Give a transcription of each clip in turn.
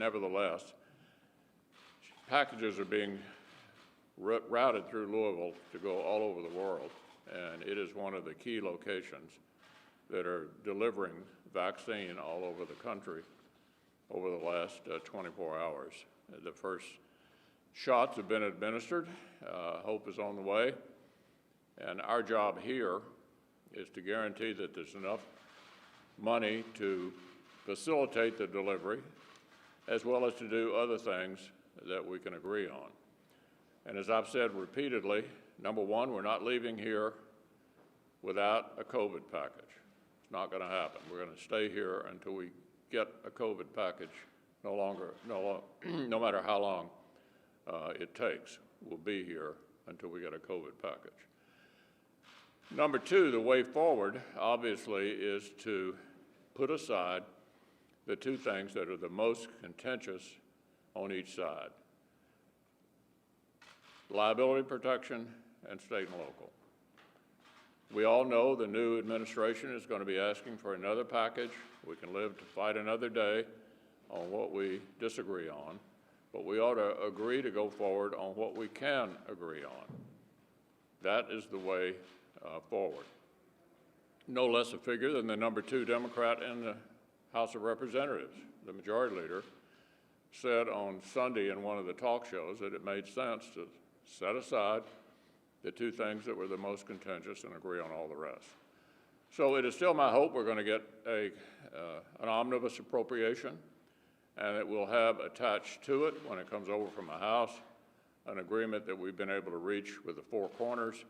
nevertheless, packages are being routed through Louisville to go all over the world, and it is one of the key locations that are delivering vaccine all over the country over the last 24 hours. The first shots have been administered. Hope is on the way, and our job here is to guarantee that there's enough money to facilitate the delivery, as well as to do other things that we can agree on. And as I've said repeatedly, number one, we're not leaving here without a COVID package. It's not going to happen. We're going to stay here until we get a COVID package, no matter how long it takes. We'll be here until we get a COVID package. Number two, the way forward, obviously, is to put aside the two things that are the most contentious on each side: liability protection and state and local. We all know the new administration is going to be asking for another package. We can live to fight another day on what we disagree on, but we ought to agree to go forward on what we can agree on. That is the way forward. No less a figure than the number two Democrat in the House of Representatives, the majority leader, said on Sunday in one of the talk shows that it made sense to set aside the two things that were the most contentious and agree on all the rest. So it is still my hope we're going to get an omnibus appropriation, and it will have attached to it, when it comes over from the House, an agreement that we've been able to reach with the four corners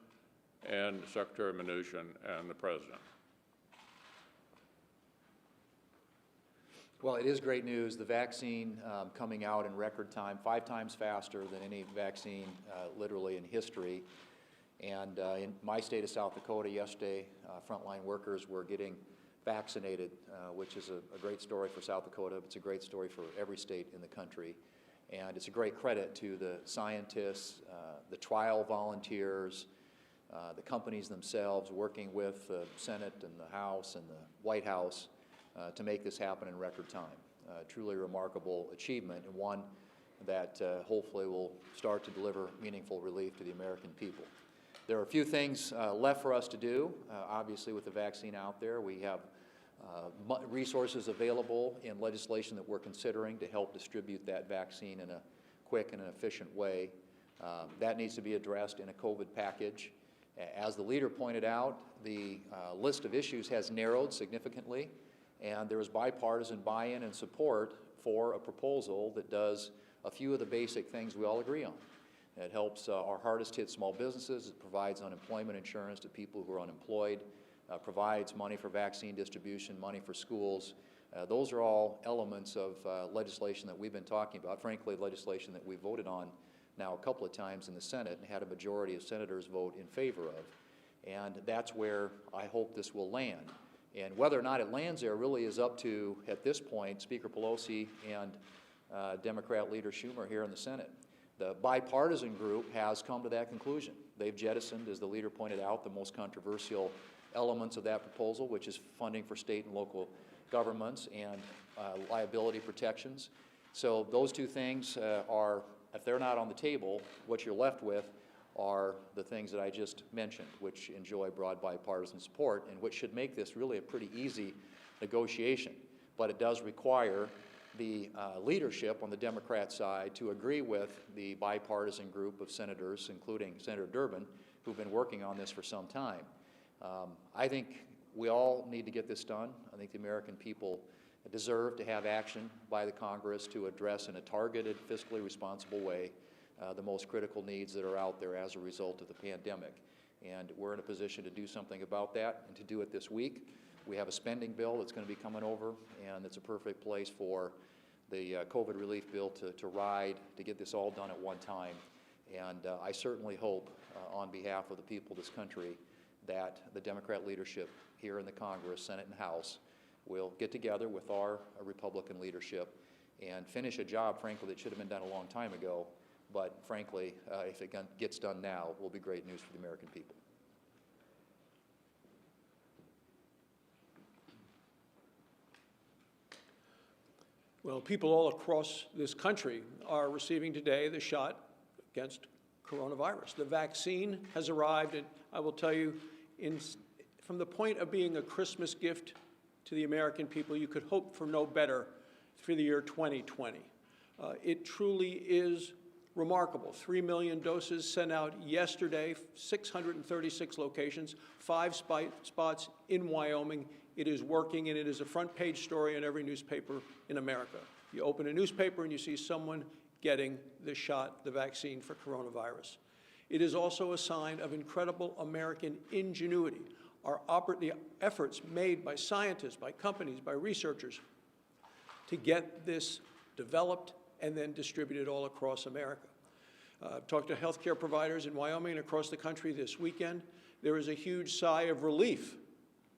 and Secretary Mnuchin and the President. Well, it is great news. The vaccine coming out in record time, 5 times faster than any vaccine literally in history. And in my state of South Dakota yesterday, frontline workers were getting vaccinated, which is a great story for South Dakota. It's a great story for every state in the country. And it's a great credit to the scientists, the trial volunteers, the companies themselves working with the Senate and the House and the White House to make this happen in record time. Truly remarkable achievement, and one that hopefully will start to deliver meaningful relief to the American people. There are a few things left for us to do. Obviously, with the vaccine out there, we have resources available in legislation that we're considering to help distribute that vaccine in a quick and an efficient way. That needs to be addressed in a COVID package. As the leader pointed out, the list of issues has narrowed significantly, and there is bipartisan buy-in and support for a proposal that does a few of the basic things we all agree on. It helps our hardest hit small businesses. It provides unemployment insurance to people who are unemployed, provides money for vaccine distribution, money for schools. Those are all elements of legislation that we've been talking about, frankly, legislation that we voted on now a couple of times in the Senate and had a majority of senators vote in favor of. And that's where I hope this will land. And whether or not it lands there really is up to, at this point, Speaker Pelosi and Democrat Leader Schumer here in the Senate. The bipartisan group has come to that conclusion. They've jettisoned, as the leader pointed out, the most controversial elements of that proposal, which is funding for state and local governments and liability protections. So those two things are, if they're not on the table, what you're left with are the things that I just mentioned, which enjoy broad bipartisan support and which should make this really a pretty easy negotiation. But it does require the leadership on the Democrat side to agree with the bipartisan group of senators, including Senator Durbin, who've been working on this for some time. I think we all need to get this done. I think the American people deserve to have action by the Congress to address in a targeted, fiscally responsible way the most critical needs that are out there as a result of the pandemic. And we're in a position to do something about that and to do it this week. We have a spending bill that's going to be coming over, and it's a perfect place for the COVID relief bill to ride, to get this all done at one time. And I certainly hope, on behalf of the people of this country, that the Democrat leadership here in the Congress, Senate, and House will get together with our Republican leadership and finish a job, frankly, that should have been done a long time ago. But frankly, if it gets done now, will be great news for the American people. Well, people all across this country are receiving today the shot against coronavirus. The vaccine has arrived, and I will tell you, from the point of being a Christmas gift to the American people, you could hope for no better for the year 2020. It truly is remarkable. 3 million doses sent out yesterday, 636 locations, 5 spots in Wyoming. It is working, and it is a front page story in every newspaper in America. You open a newspaper and you see someone getting the shot, the vaccine for coronavirus. It is also a sign of incredible American ingenuity. The efforts made by scientists, by companies, by researchers to get this developed and then distributed all across America. I've talked to healthcare providers in Wyoming and across the country this weekend. There is a huge sigh of relief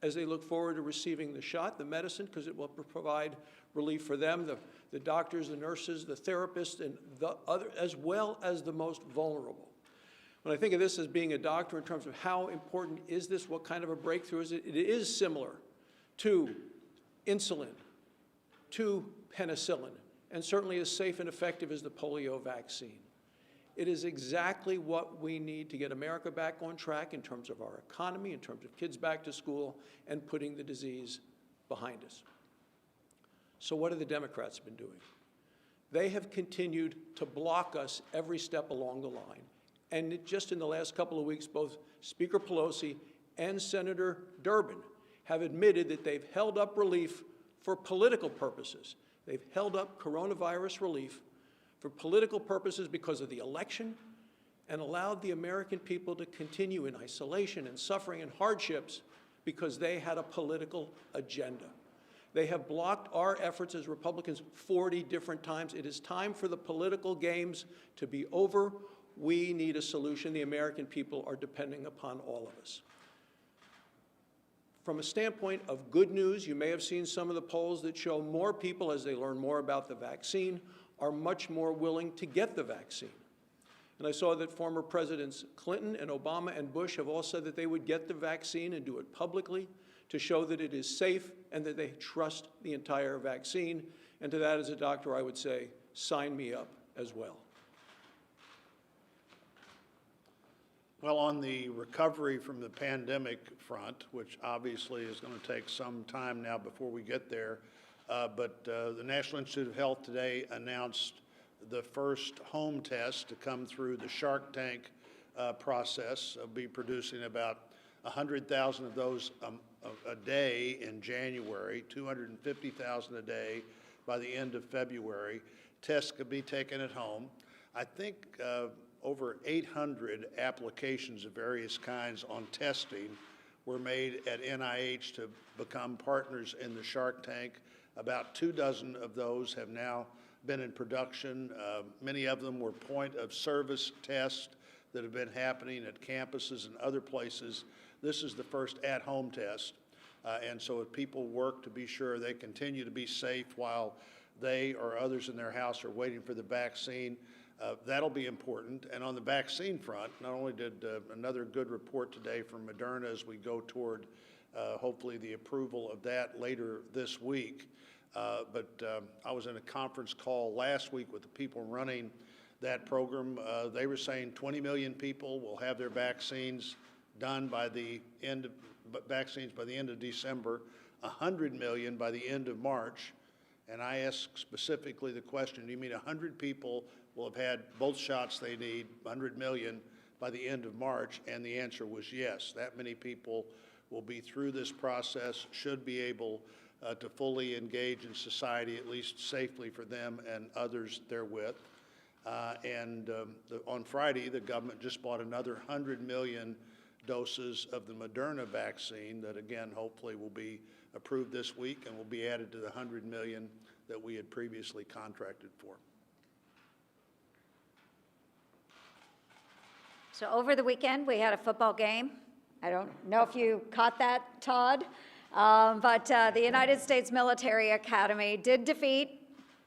as they look forward to receiving the shot, the medicine, because it will provide relief for them, the doctors, the nurses, the therapists, and the other, as well as the most vulnerable. When I think of this as being a doctor in terms of how important is this, what kind of a breakthrough is it, it is similar to insulin, to penicillin, and certainly as safe and effective as the polio vaccine. It is exactly what we need to get America back on track in terms of our economy, in terms of kids back to school, and putting the disease behind us. So what have the Democrats been doing? They have continued to block us every step along the line. And just in the last couple of weeks, both Speaker Pelosi and Senator Durbin have admitted that they've held up relief for political purposes. They've held up coronavirus relief for political purposes because of the election, and allowed the American people to continue in isolation and suffering and hardships because they had a political agenda. They have blocked our efforts as Republicans 40 different times. It is time for the political games to be over. We need a solution. The American people are depending upon all of us. From a standpoint of good news, you may have seen some of the polls that show more people, as they learn more about the vaccine, are much more willing to get the vaccine. And I saw that former Presidents Clinton and Obama and Bush have all said that they would get the vaccine and do it publicly to show that it is safe and that they trust the entire vaccine. And to that, as a doctor, I would say, sign me up as well. Well, on the recovery from the pandemic front, which obviously is going to take some time now before we get there, but the National Institute of Health today announced the first home test to come through the Shark Tank process. They'll be producing about 100,000 of those a day in January, 250,000 a day by the end of February. Tests could be taken at home. I think over 800 applications of various kinds on testing were made at NIH to become partners in the Shark Tank. About 24 of those have now been in production. Many of them were point-of-service tests that have been happening at campuses and other places. This is the first at-home test. And so if people work to be sure they continue to be safe while they or others in their house are waiting for the vaccine, that'll be important. And on the vaccine front, not only did another good report today from Moderna as we go toward hopefully the approval of that later this week, but I was in a conference call last week with the people running that program. They were saying 20 million people will have their vaccines done by the end of December, 100 million by the end of March. And I asked specifically the question, do you mean 100 people will have had both shots they need, 100 million, by the end of March? And the answer was yes. That many people will be through this process, should be able to fully engage in society, at least safely for them and others therewith. On Friday, the government just bought another 100 million doses of the Moderna vaccine that, again, hopefully will be approved this week and will be added to the 100 million that we had previously contracted for. So over the weekend, we had a football game. I don't know if you caught that, Todd, but the United States Military Academy did defeat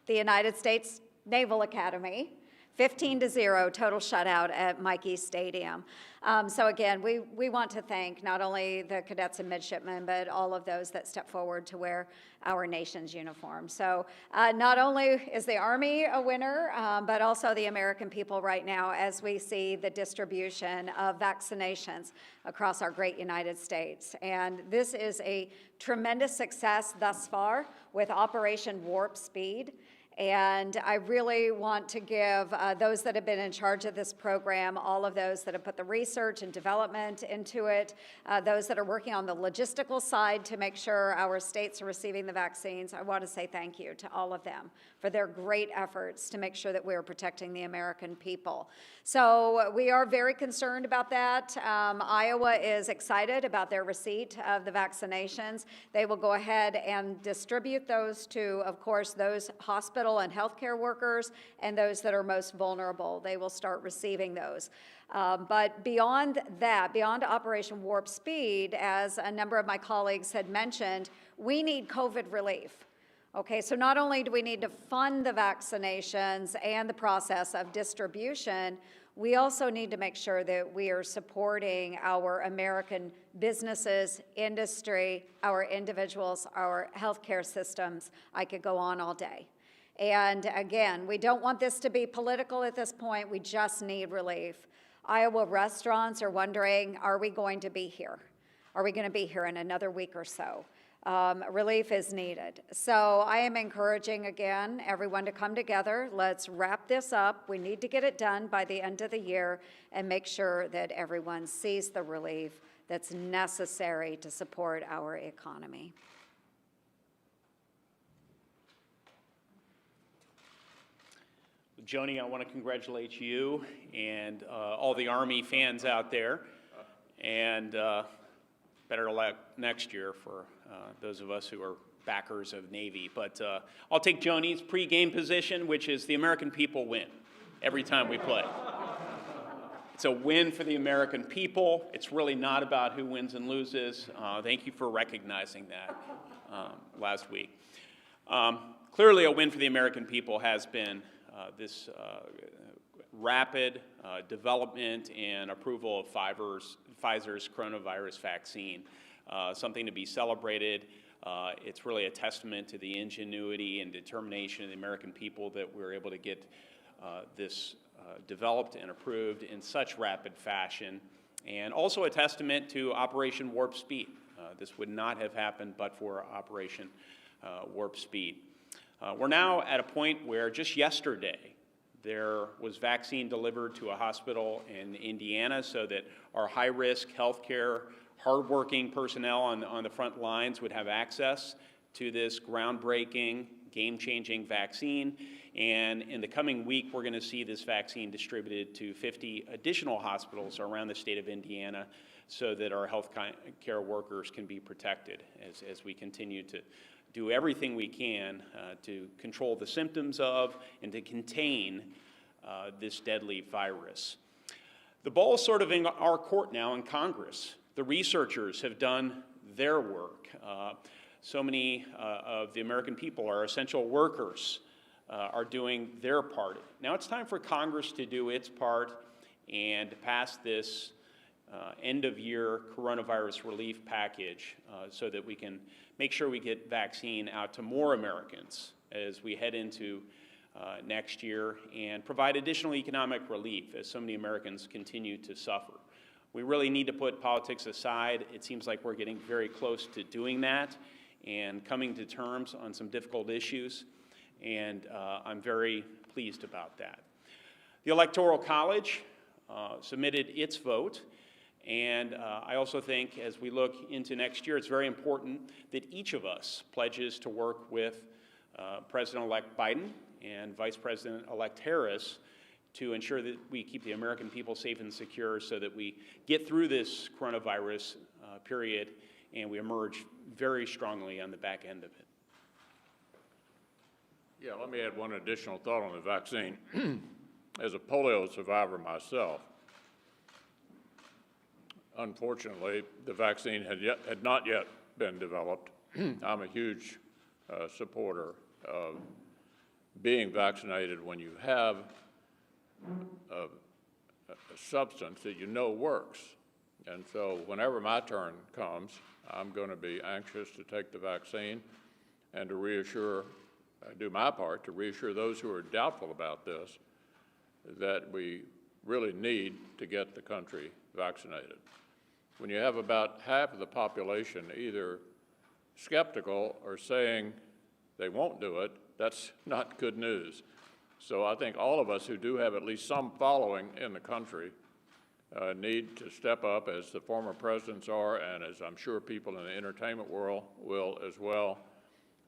the United States Naval Academy 15-0 total shutout at Mikey Stadium. So again, we want to thank not only the cadets and midshipmen, but all of those that step forward to wear our nation's uniform. So not only is the Army a winner, but also the American people right now as we see the distribution of vaccinations across our great United States. And this is a tremendous success thus far with Operation Warp Speed. And I really want to give those that have been in charge of this program, all of those that have put the research and development into it, those that are working on the logistical side to make sure our states are receiving the vaccines, I want to say thank you to all of them for their great efforts to make sure that we are protecting the American people. So we are very concerned about that. Iowa is excited about their receipt of the vaccinations. They will go ahead and distribute those to, of course, those hospital and healthcare workers and those that are most vulnerable. They will start receiving those. But beyond that, beyond Operation Warp Speed, as a number of my colleagues had mentioned, we need COVID relief. Okay, so not only do we need to fund the vaccinations and the process of distribution, we also need to make sure that we are supporting our American businesses, industry, our individuals, our healthcare systems. I could go on all day. And again, we don't want this to be political at this point. We just need relief. Iowa restaurants are wondering, are we going to be here? Are we going to be here in another week or so? Relief is needed. So I am encouraging, again, everyone to come together. Let's wrap this up. We need to get it done by the end of the year and make sure that everyone sees the relief that's necessary to support our economy. Joni, I want to congratulate you and all the Army fans out there, and better luck next year for those of us who are backers of Navy. But I'll take Joni's pregame position, which is the American people win every time we play. It's a win for the American people. It's really not about who wins and loses. Thank you for recognizing that last week. Clearly, a win for the American people has been this rapid development and approval of Pfizer's coronavirus vaccine, something to be celebrated. It's really a testament to the ingenuity and determination of the American people that we're able to get this developed and approved in such rapid fashion, and also a testament to Operation Warp Speed. This would not have happened but for Operation Warp Speed. We're now at a point where just yesterday there was vaccine delivered to a hospital in Indiana so that our high-risk healthcare, hardworking personnel on the front lines would have access to this groundbreaking, game-changing vaccine. And in the coming week, we're going to see this vaccine distributed to 50 additional hospitals around the state of Indiana so that our health care workers can be protected as we continue to do everything we can to control the symptoms of and to contain this deadly virus. The ball is sort of in our court now in Congress. The researchers have done their work. So many of the American people, our essential workers, are doing their part. Now it's time for Congress to do its part and pass this end-of-year coronavirus relief package so that we can make sure we get vaccine out to more Americans as we head into next year and provide additional economic relief as so many Americans continue to suffer. We really need to put politics aside. It seems like we're getting very close to doing that and coming to terms on some difficult issues, and I'm very pleased about that. The Electoral College submitted its vote. And I also think as we look into next year, it's very important that each of us pledges to work with President-elect Biden and Vice President-elect Harris to ensure that we keep the American people safe and secure so that we get through this coronavirus period and we emerge very strongly on the back end of it. Yeah, let me add one additional thought on the vaccine. As a polio survivor myself, unfortunately, the vaccine had not yet been developed. I'm a huge supporter of being vaccinated when you have of a substance that you know works. And so whenever my turn comes, I'm going to be anxious to take the vaccine and to reassure, do my part to reassure those who are doubtful about this that we really need to get the country vaccinated. When you have about half of the population either skeptical or saying they won't do it, that's not good news. So I think all of us who do have at least some following in the country need to step up, as the former presidents are, and as I'm sure people in the entertainment world will as well,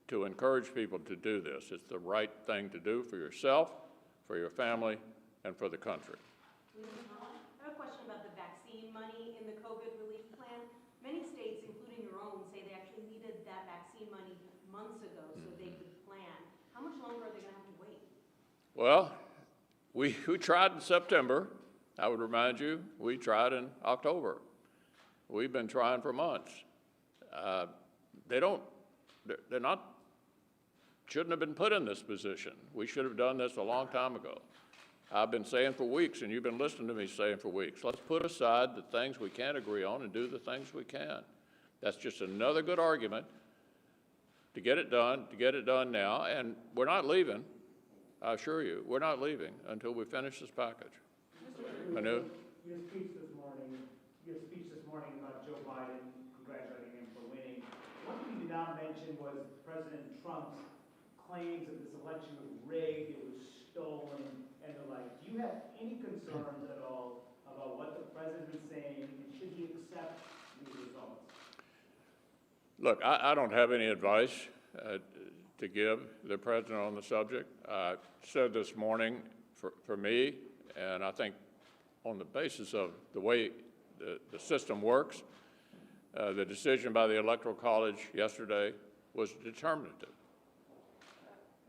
to encourage people to do this. It's the right thing to do for yourself, for your family, and for the country. I have a question about the vaccine money in the COVID relief plan. Many states, including your own, say they actually needed that vaccine money months ago so they could plan. How much longer are they going to have to wait? Well, we tried in September. I would remind you, we tried in October. We've been trying for months. Shouldn't have been put in this position. We should have done this a long time ago. I've been saying for weeks, and you've been listening to me saying for weeks, let's put aside the things we can't agree on and do the things we can. That's just another good argument to get it done now, and we're not leaving. I assure you, we're not leaving until we finish this package. Manu? Your speech this morning about Joe Biden, congratulating him for winning. One thing you did not mention was President Trump's claims that this election was rigged, it was stolen, and the like. Do you have any concerns at all about what the president is saying, and should he accept these results? Look, I don't have any advice to give the president on the subject. I said this morning, for me, and I think on the basis of the way the system works, the decision by the Electoral College yesterday was determinative.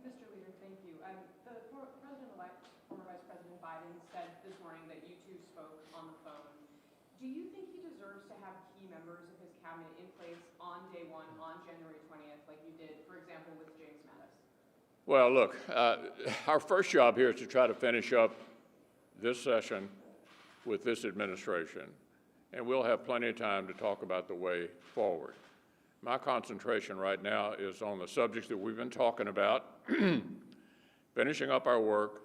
Mr. Leader, thank you. The President-elect, former Vice President Biden, said this morning that you two spoke on the phone. Do you think he deserves to have key members of his cabinet in place on day one, on January 20th, like you did, for example, with James Mattis? Well, look, our first job here is to try to finish up this session with this administration, and we'll have plenty of time to talk about the way forward. My concentration right now is on the subjects that we've been talking about, finishing up our work.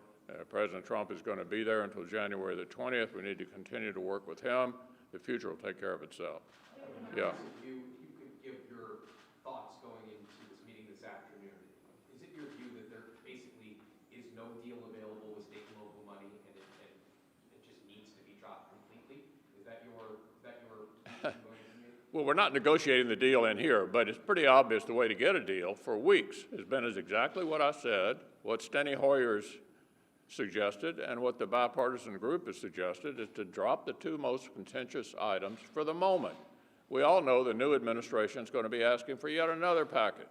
President Trump is going to be there until January the 20th. We need to continue to work with him. The future will take care of itself. Yeah. If you could give your thoughts going into this meeting this afternoon. Is it your view that there basically is no deal available with state and local money, and it just needs to be dropped completely? Is that your position going into the meeting? Well, we're not negotiating the deal in here, but it's pretty obvious the way to get a deal for weeks has been exactly what I said, what Steny Hoyer's suggested, and what the bipartisan group has suggested, is to drop the two most contentious items for the moment. We all know the new administration is going to be asking for yet another package.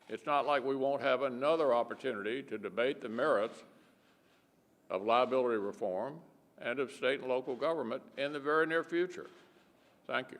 It's not like we won't have another opportunity to debate the merits of liability reform and of state and local government in the very near future. Thank you.